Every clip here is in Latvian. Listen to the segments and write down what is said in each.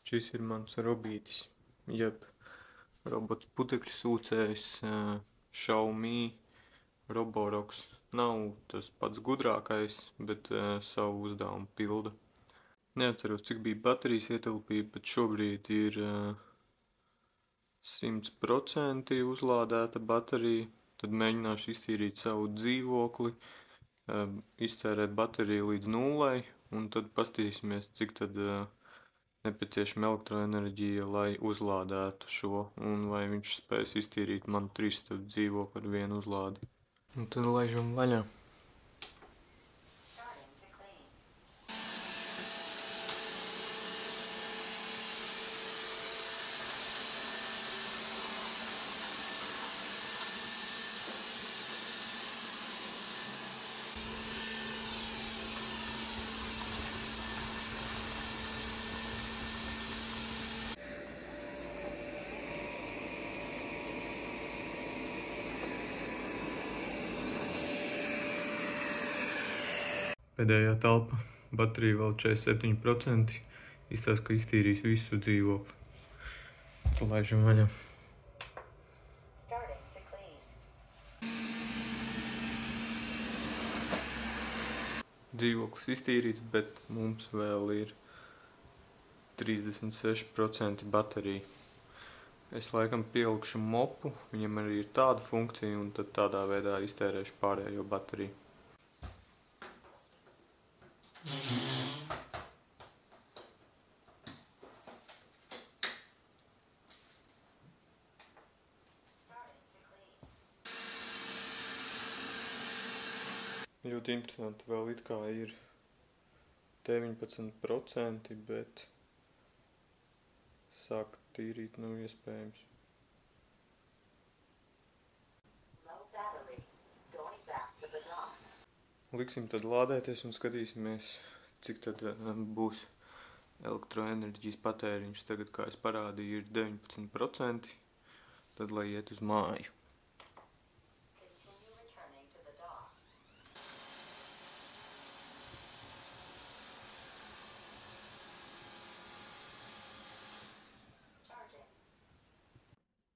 Šis ir mans robītis, jeb robots putekļu sūcējs Xiaomi Roborox. Nav tas pats gudrākais, bet savu uzdevumu pilda. Neatceros, cik bija baterijas ietilpība, bet šobrīd ir 100% uzlādēta baterija. Tad mēģināšu iztīrīt savu dzīvokli, iztērēt bateriju līdz 0, un tad paskatīsimies, cik tad nepieciešama elektroenerģija, lai uzlādētu šo, un vai viņš spēs iztīrīt manu 3 stabu dzīvokli ar vienu uzlādi. Un tad laižam vaļā. Pēdējā telpa, baterija vēl 47%, izstāsta, ka iztīrīs visu dzīvokli. Tad laižam vaļā. Dzīvoklis iztīrīts, bet mums vēl ir 36% baterija. Es laikam pielikšu mopu, viņam arī ir tāda funkcija, un tad tādā veidā iztērēšu pārējo bateriju. Ļoti interesanti, vēl it kā ir 19%, bet sākt tīrīt nav iespējams. Liksim tad lādēties un skatīsimies, cik tad būs elektroenerģijas patēriņš. Tagad, kā es parādīju, ir 19%, tad lai iet uz māju.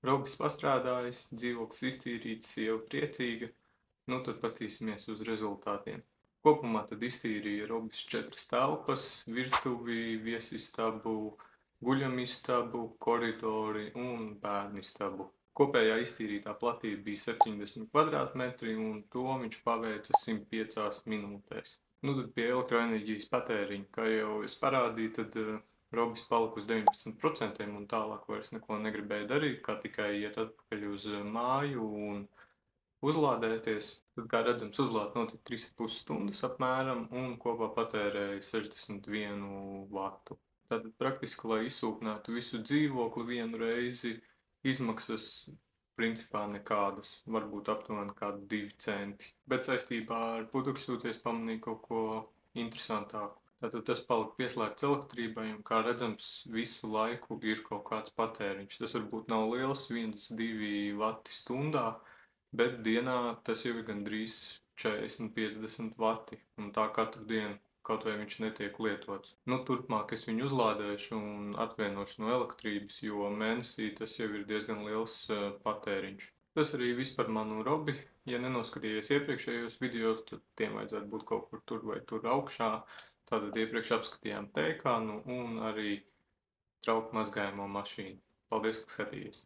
Robis pastrādājis, dzīvoklis iztīrīts, sieva priecīga. Nu tad paskatīsimies uz rezultātiem. Kopumā tad iztīrīja Robis 4 telpas, virtuvi, viesistabu, guļamistabu, koridori un bērnistabu. Kopējā iztīrītā platība bija 70 kvadrātmetri, un to viņš paveica 105 minūtēs. Nu tad pie elektroenerģijas patēriņa, kā jau es parādīju, tad Robis palika uz 19% un tālāk vairs neko negribēja darīt, kā tikai iet atpakaļ uz māju un uzlādēties. Tad, kā redzams, uzlāde notika 3,5 stundas apmēram un kopā patērēja 61 vatu. Tātad praktiski, lai izsūknētu visu dzīvokli vienu reizi, izmaksas principā nekādas, varbūt aptuveni kādu 2 centi. Bet saistībā ar putekļu sūcējs pamanīja kaut ko interesantāku. Tātad tas palika pieslēgts elektrībai, un kā redzams, visu laiku ir kaut kāds patēriņš. Tas varbūt nav liels, 1–2 vati stundā, bet dienā tas jau ir gandrīz 40–50 vati, un tā katru dienu, kaut vai viņš netiek lietots. Nu, turpmāk es viņu uzlādēšu un atvienošu no elektrības, jo mēnesī tas jau ir diezgan liels patēriņš. Tas arī viss par manu Robi. Ja nenoskatījies iepriekšējos videos, tad tiem vajadzētu būt kaut kur tur vai tur augšā. Tātad iepriekš apskatījām tēkānu un arī trauku mazgājamo mašīnu. Paldies, ka skatījies!